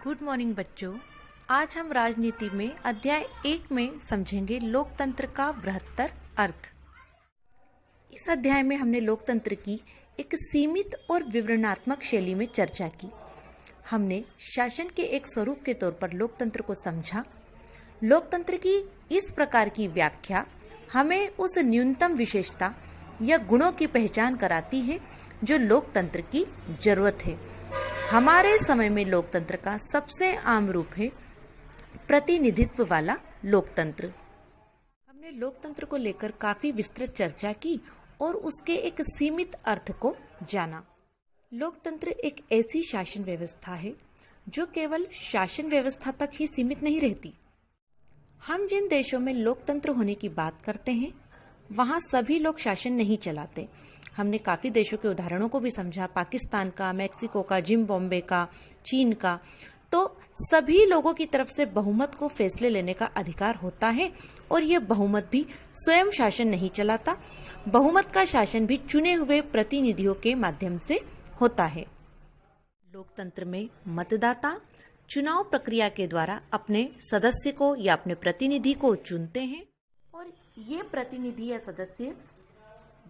Good morning बच्चों। आज हम राजनीति में अध्याय 1 में समझेंगे लोकतंत्र का बृहत्तर अर्थ। इस अध्याय में हमने लोकतंत्र की एक सीमित और विवरणात्मक शैली में चर्चा की। हमने शासन के एक स्वरूप के तौर पर लोकतंत्र को समझा। लोकतंत्र की इस प्रकार की व्याख्या हमें उस न्यूनतम विशेषता या गुणों की पहचान कराती है जो लोकतंत्र की जरूरत है। हमारे समय में लोकतंत्र का सबसे आम रूप है प्रतिनिधित्व वाला लोकतंत्र। हमने लोकतंत्र को लेकर काफी विस्तृत चर्चा की और उसके एक सीमित अर्थ को जाना। लोकतंत्र एक ऐसी शासन व्यवस्था है जो केवल शासन व्यवस्था तक ही सीमित नहीं रहती। हम जिन देशों में लोकतंत्र होने की बात करते हैं वहां सभी लोग शासन नहीं चलाते। हमने काफी देशों के उदाहरणों को भी समझा, पाकिस्तान का, मेक्सिको का, जिम्बाब्वे का, चीन का। तो सभी लोगों की तरफ से बहुमत को फैसले लेने का अधिकार होता है और यह बहुमत भी स्वयं शासन नहीं चलाता। बहुमत का शासन भी चुने हुए प्रतिनिधियों के माध्यम से होता है। लोकतंत्र में मतदाता चुनाव प्रक्रिया के द्वारा अपने सदस्य को या अपने प्रतिनिधि को चुनते हैं और ये प्रतिनिधि या सदस्य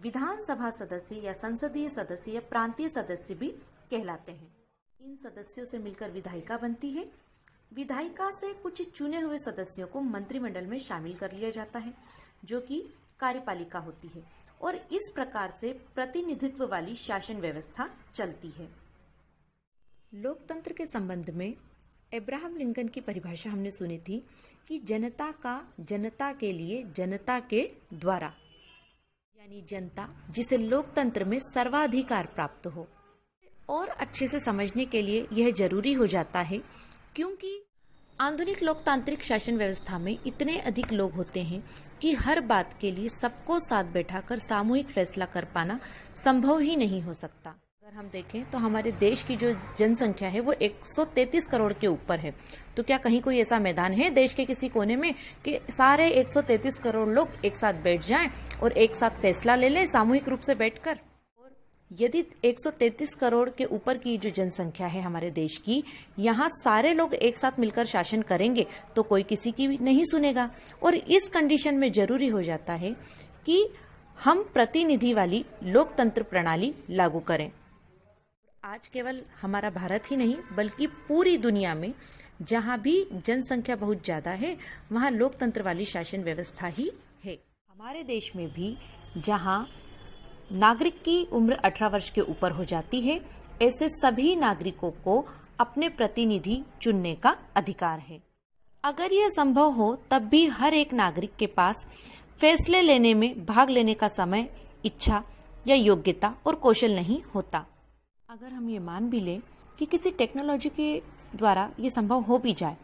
विधानसभा सदस्य या संसदीय सदस्य या प्रांतीय सदस्य भी कहलाते हैं। इन सदस्यों से मिलकर विधायिका बनती है। विधायिका से कुछ चुने हुए सदस्यों को मंत्रिमंडल में शामिल कर लिया जाता है जो कि कार्यपालिका होती है और इस प्रकार से प्रतिनिधित्व वाली शासन व्यवस्था चलती है। लोकतंत्र के संबंध में अब्राहम लिंकन की परिभाषा हमने सुनी थी कि जनता का जनता के लिए जनता के द्वारा, यानी जनता जिसे लोकतंत्र में सर्वाधिकार प्राप्त हो। और अच्छे से समझने के लिए यह जरूरी हो जाता है क्योंकि आधुनिक लोकतांत्रिक शासन व्यवस्था में इतने अधिक लोग होते हैं कि हर बात के लिए सबको साथ बैठाकर सामूहिक फैसला कर पाना संभव ही नहीं हो सकता। अगर हम देखें तो हमारे देश की जो जनसंख्या है वो 133 करोड़ के ऊपर है। तो क्या कहीं कोई ऐसा मैदान है देश के किसी कोने में कि सारे 133 करोड़ लोग एक साथ बैठ जाएं और एक साथ फैसला ले लें सामूहिक रूप से बैठकर? और यदि 133 करोड़ के ऊपर की जो जनसंख्या है हमारे देश की, यहाँ सारे लोग एक साथ मिलकर शासन करेंगे तो कोई किसी की नहीं सुनेगा। और इस कंडीशन में जरूरी हो जाता है कि हम प्रतिनिधि वाली लोकतंत्र प्रणाली लागू करें। आज केवल हमारा भारत ही नहीं बल्कि पूरी दुनिया में जहां भी जनसंख्या बहुत ज्यादा है वहां लोकतंत्र वाली शासन व्यवस्था ही है। हमारे देश में भी जहां नागरिक की उम्र 18 वर्ष के ऊपर हो जाती है, ऐसे सभी नागरिकों को अपने प्रतिनिधि चुनने का अधिकार है। अगर यह संभव हो तब भी हर एक नागरिक के पास फैसले लेने में भाग लेने का समय, इच्छा या योग्यता और कौशल नहीं होता। अगर हम ये मान भी लें कि किसी टेक्नोलॉजी के द्वारा ये संभव हो भी जाए,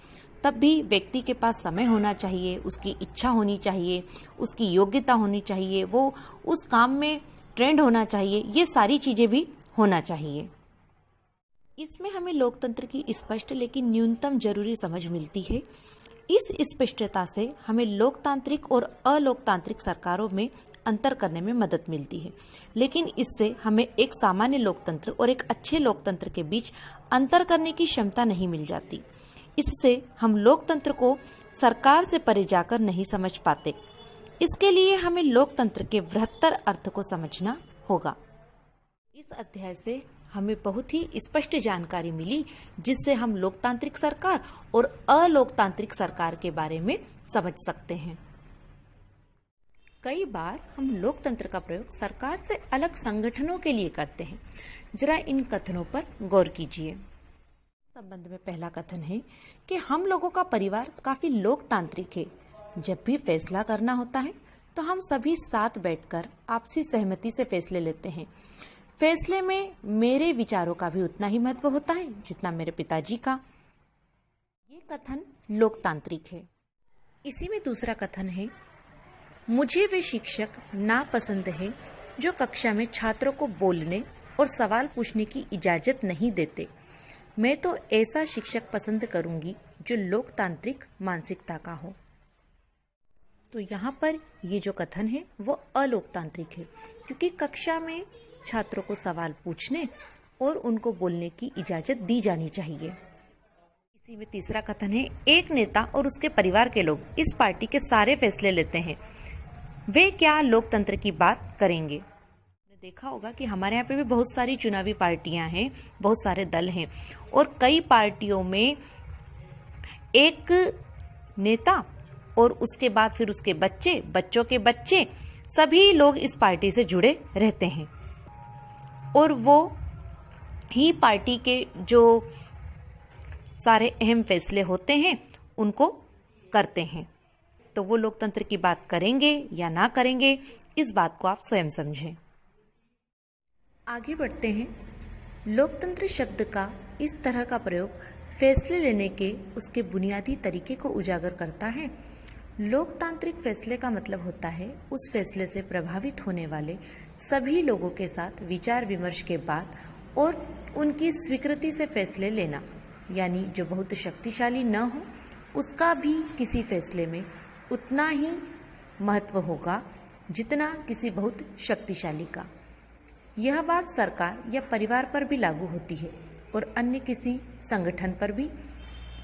तब भी व्यक्ति के पास समय होना चाहिए, उसकी इच्छा होनी चाहिए, उसकी योग्यता होनी चाहिए, वो उस काम में ट्रेंड होना चाहिए, ये सारी चीजें भी होना चाहिए। इसमें हमें लोकतंत्र की स्पष्ट लेकिन न्यूनतम जरूरी समझ मिलती है। इस स्पष्टता से हमें लोकतांत्रिक और अलोकतांत्रिक सरकारों में अंतर करने में मदद मिलती है, लेकिन इससे हमें एक सामान्य लोकतंत्र और एक अच्छे लोकतंत्र के बीच अंतर करने की क्षमता नहीं मिल जाती। इससे हम लोकतंत्र को सरकार से परे जाकर नहीं समझ पाते। इसके लिए हमें लोकतंत्र के बृहत्तर अर्थ को समझना होगा। इस अध्याय से हमें बहुत ही स्पष्ट जानकारी मिली जिससे हम लोकतांत्रिक सरकार और अलोकतांत्रिक सरकार के बारे में समझ सकते हैं। कई बार हम लोकतंत्र का प्रयोग सरकार से अलग संगठनों के लिए करते हैं। जरा इन कथनों पर गौर कीजिए। संबंध में पहला कथन है कि हम लोगों का परिवार काफी लोकतांत्रिक है। जब भी फैसला करना होता है तो हम सभी साथ बैठकर आपसी सहमति से फैसले लेते हैं। फैसले में मेरे विचारों का भी उतना ही महत्व होता है जितना मेरे पिताजी का। ये कथन लोकतांत्रिक है। इसी में दूसरा कथन है, मुझे वे शिक्षक नापसंद है जो कक्षा में छात्रों को बोलने और सवाल पूछने की इजाजत नहीं देते। मैं तो ऐसा शिक्षक पसंद करूंगी जो लोकतांत्रिक मानसिकता का हो। तो यहाँ पर ये जो कथन है वो अलोकतांत्रिक है क्योंकि कक्षा में छात्रों को सवाल पूछने और उनको बोलने की इजाजत दी जानी चाहिए। इसी में तीसरा कथन है, एक नेता और उसके परिवार के लोग इस पार्टी के सारे फैसले लेते हैं, वे क्या लोकतंत्र की बात करेंगे। आपने देखा होगा कि हमारे यहाँ पे भी बहुत सारी चुनावी पार्टियां हैं, बहुत सारे दल हैं और कई पार्टियों में एक नेता और उसके बाद फिर उसके बच्चे, बच्चों के बच्चे, सभी लोग इस पार्टी से जुड़े रहते हैं और वो ही पार्टी के जो सारे अहम फैसले होते हैं उनको करते हैं। तो वो लोकतंत्र की बात करेंगे या ना करेंगे, इस बात को आप स्वयं समझें। आगे बढ़ते हैं। लोकतंत्र शब्द का इस तरह का प्रयोग फैसले लेने के उसके बुनियादी तरीके को उजागर करता है। लोकतांत्रिक फैसले का मतलब होता है उस फैसले से प्रभावित होने वाले सभी लोगों के साथ विचार विमर्श के बाद और उनकी स्वीकृति से फैसले लेना, यानी जो बहुत शक्तिशाली न हो उसका भी किसी फैसले में उतना ही महत्व होगा जितना किसी बहुत शक्तिशाली का। यह बात सरकार या परिवार पर भी लागू होती है और अन्य किसी संगठन पर भी।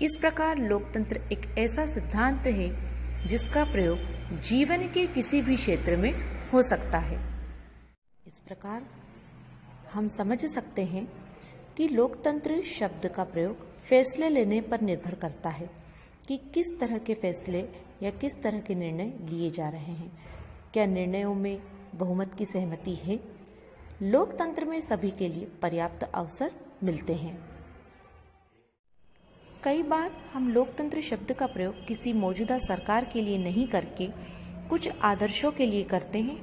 इस प्रकार लोकतंत्र एक ऐसा सिद्धांत है जिसका प्रयोग जीवन के किसी भी क्षेत्र में हो सकता है। इस प्रकार हम समझ सकते हैं कि लोकतंत्र शब्द का प्रयोग फैसले लेने पर निर्भर करता है कि किस तरह के फैसले या किस तरह के निर्णय लिए जा रहे हैं। क्या निर्णयों में बहुमत की सहमति है? लोकतंत्र में सभी के लिए पर्याप्त अवसर मिलते हैं। कई बार हम लोकतंत्र शब्द का प्रयोग किसी मौजूदा सरकार के लिए नहीं करके कुछ आदर्शों के लिए करते हैं।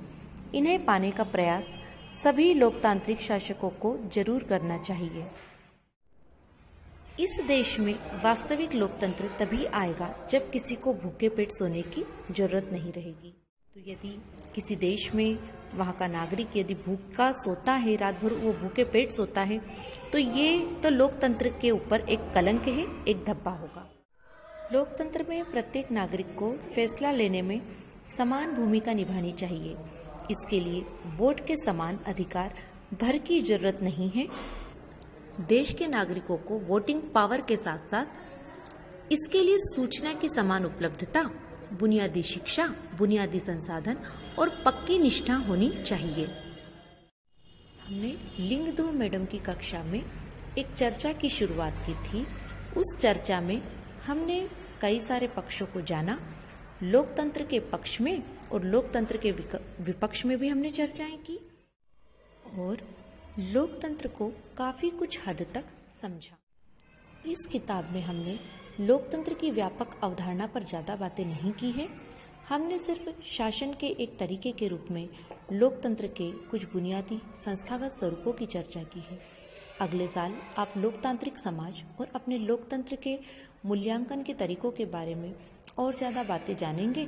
इन्हें पाने का प्रयास सभी लोकतांत्रिक शासकों को जरूर करना चाहिए। इस देश में वास्तविक लोकतंत्र तभी आएगा जब किसी को भूखे पेट सोने की जरूरत नहीं रहेगी। तो यदि किसी देश में वहाँ का नागरिक यदि भूखा सोता है, रात भर वो भूखे पेट सोता है, तो ये तो लोकतंत्र के ऊपर एक कलंक है, एक धब्बा होगा। लोकतंत्र में प्रत्येक नागरिक को फैसला लेने में समान भूमिका निभानी चाहिए। इसके लिए वोट के समान अधिकार भर की जरूरत नहीं है। देश के नागरिकों को वोटिंग पावर के साथ साथ इसके लिए सूचना की समान उपलब्धता, बुनियादी शिक्षा, बुनियादी संसाधन और पक्की निष्ठा होनी चाहिए। हमने लिंगदो मैडम की कक्षा में एक चर्चा की शुरुआत की थी। उस चर्चा में हमने कई सारे पक्षों को जाना। लोकतंत्र के पक्ष में और लोकतंत्र के विपक्ष में भी हमने चर्चाएं की और लोकतंत्र को काफी कुछ हद तक समझा। इस किताब में हमने लोकतंत्र की व्यापक अवधारणा पर ज्यादा बातें नहीं की है। हमने सिर्फ शासन के एक तरीके के रूप में लोकतंत्र के कुछ बुनियादी संस्थागत स्वरूपों की चर्चा की है। अगले साल आप लोकतांत्रिक समाज और अपने लोकतंत्र के मूल्यांकन के तरीकों के बारे में और ज़्यादा बातें जानेंगे।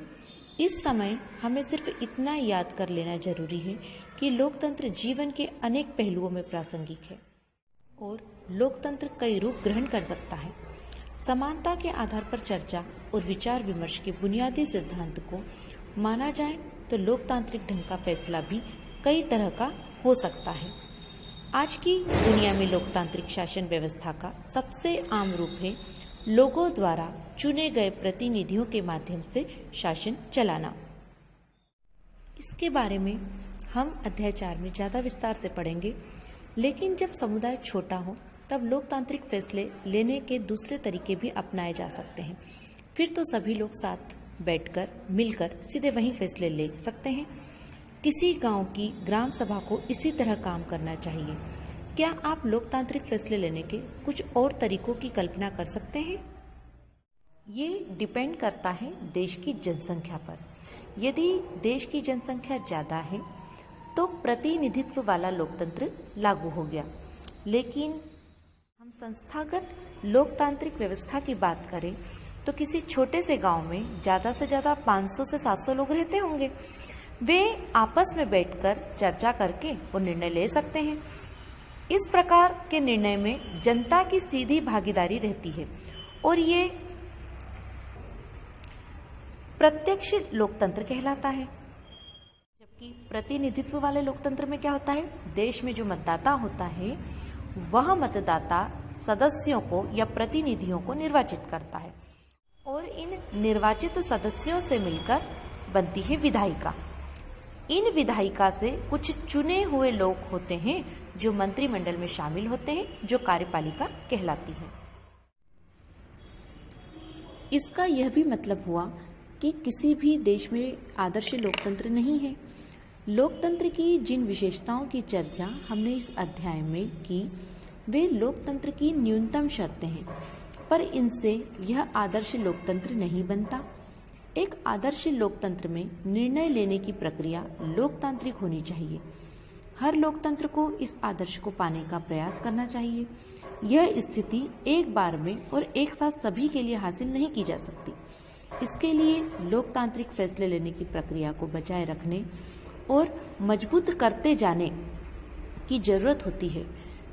इस समय हमें सिर्फ इतना याद कर लेना जरूरी है कि लोकतंत्र जीवन के अनेक पहलुओं में प्रासंगिक है और लोकतंत्र कई रूप ग्रहण कर सकता है। समानता के आधार पर चर्चा और विचार विमर्श के बुनियादी सिद्धांत को माना जाए तो लोकतांत्रिक ढंग का फैसला भी कई तरह का हो सकता है। आज की दुनिया में लोकतांत्रिक शासन व्यवस्था का सबसे आम रूप है लोगों द्वारा चुने गए प्रतिनिधियों के माध्यम से शासन चलाना। इसके बारे में हम अध्याय 4 में ज़्यादा विस्तार से पढ़ेंगे, लेकिन जब समुदाय छोटा हो तब लोकतांत्रिक फैसले लेने के दूसरे तरीके भी अपनाए जा सकते हैं। फिर तो सभी लोग साथ बैठकर मिलकर सीधे वहीं फैसले ले सकते हैं। किसी गांव की ग्राम सभा को इसी तरह काम करना चाहिए। क्या आप लोकतांत्रिक फैसले लेने के कुछ और तरीकों की कल्पना कर सकते हैं? ये डिपेंड करता है देश की जनसंख्या पर। यदि देश की जनसंख्या ज़्यादा है तो प्रतिनिधित्व वाला लोकतंत्र लागू हो गया, लेकिन हम संस्थागत लोकतांत्रिक व्यवस्था की बात करें तो किसी छोटे से गांव में ज़्यादा से ज़्यादा 500 से 700 लोग रहते होंगे। वे आपस में बैठकर चर्चा करके वो निर्णय ले सकते हैं। इस प्रकार के निर्णय में जनता की सीधी भागीदारी रहती है और ये प्रत्यक्ष लोकतंत्र कहलाता है। जबकि प्रतिनिधित्व वाले लोकतंत्र में क्या होता है, देश में जो मतदाता होता है वह मतदाता सदस्यों को या प्रतिनिधियों को निर्वाचित करता है और इन निर्वाचित सदस्यों से मिलकर बनती है विधायिका। इन विधायिका से कुछ चुने हुए लोग होते हैं जो मंत्रिमंडल में शामिल होते हैं, जो कार्यपालिका कहलाती है। इसका यह भी मतलब हुआ कि किसी भी देश में आदर्श लोकतंत्र नहीं है। लोकतंत्र की जिन विशेषताओं की चर्चा हमने इस अध्याय में की, वे लोकतंत्र की न्यूनतम शर्तें हैं, पर इनसे यह आदर्श लोकतंत्र नहीं बनता। एक आदर्श लोकतंत्र में निर्णय लेने की प्रक्रिया लोकतांत्रिक होनी चाहिए। हर लोकतंत्र को इस आदर्श को पाने का प्रयास करना चाहिए। यह स्थिति एक बार में और एक साथ सभी के लिए हासिल नहीं की जा सकती। इसके लिए लोकतांत्रिक फैसले लेने की प्रक्रिया को बचाए रखने और मजबूत करते जाने की जरूरत होती है।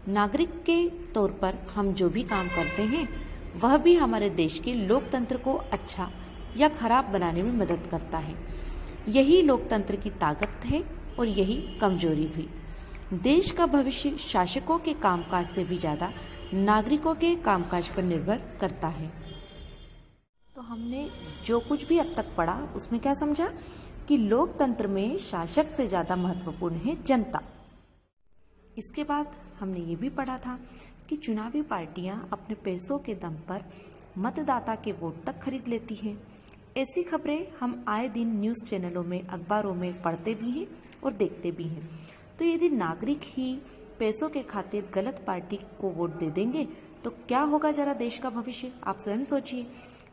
नागरिक के तौर पर हम जो भी काम करते हैं वह भी हमारे देश के लोकतंत्र को अच्छा या खराब बनाने में मदद करता है। यही लोकतंत्र की ताकत है और यही कमजोरी भी। देश का भविष्य शासकों के कामकाज से भी ज्यादा नागरिकों के कामकाज पर निर्भर करता है। तो हमने जो कुछ भी अब तक पढ़ा उसमें क्या समझा कि लोकतंत्र में शासक से ज्यादा महत्वपूर्ण है जनता। इसके बाद हमने ये भी पढ़ा था कि चुनावी पार्टियां अपने पैसों के दम पर मतदाता के वोट तक खरीद लेती हैं। ऐसी खबरें हम आए दिन न्यूज़ चैनलों में, अखबारों में पढ़ते भी हैं और देखते भी हैं। तो यदि नागरिक ही पैसों के खातिर गलत पार्टी को वोट दे देंगे तो क्या होगा जरा देश का भविष्य, आप स्वयं सोचिए।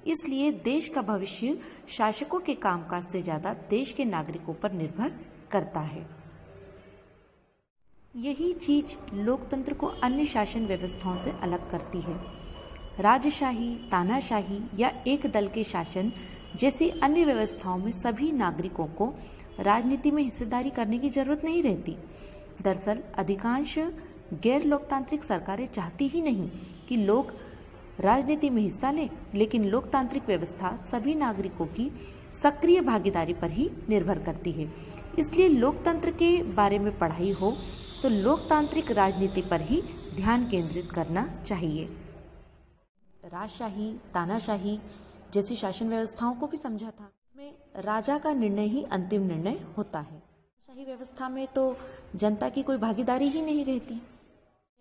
इसलिए देश का भविष्य शासकों के कामकाज से ज्यादा देश के नागरिकों पर निर्भर करता है। यही चीज लोकतंत्र को अन्य शासन व्यवस्थाओं से अलग करती है। राजशाही, तानाशाही या एक दल के शासन जैसी अन्य व्यवस्थाओं में सभी नागरिकों को राजनीति में हिस्सेदारी करने की जरूरत नहीं रहती। दरअसल अधिकांश गैर लोकतांत्रिक सरकारें चाहती ही नहीं कि लोग राजनीति में हिस्सा लें, लेकिन लोकतांत्रिक व्यवस्था सभी नागरिकों की सक्रिय भागीदारी पर ही निर्भर करती है। इसलिए लोकतंत्र के बारे में पढ़ाई हो तो लोकतांत्रिक राजनीति पर ही ध्यान केंद्रित करना चाहिए। राजशाही, तानाशाही जैसी शासन व्यवस्थाओं को भी समझा था। इसमें राजा का निर्णय ही अंतिम निर्णय होता है। शाही व्यवस्था में तो जनता की कोई भागीदारी ही नहीं रहती।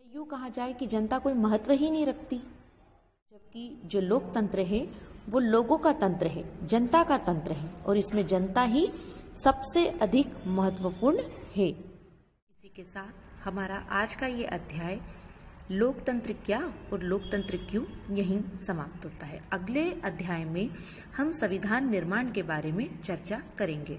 यूं कहा जाए कि जनता कोई महत्व ही नहीं रखती। जबकि जो लोकतंत्र है वो लोगों का तंत्र है, जनता का तंत्र है और इसमें जनता ही सबसे अधिक महत्वपूर्ण है। इसी के साथ हमारा आज का ये अध्याय लोकतंत्र क्या और लोकतंत्र क्यों यहीं समाप्त होता है। अगले अध्याय में हम संविधान निर्माण के बारे में चर्चा करेंगे।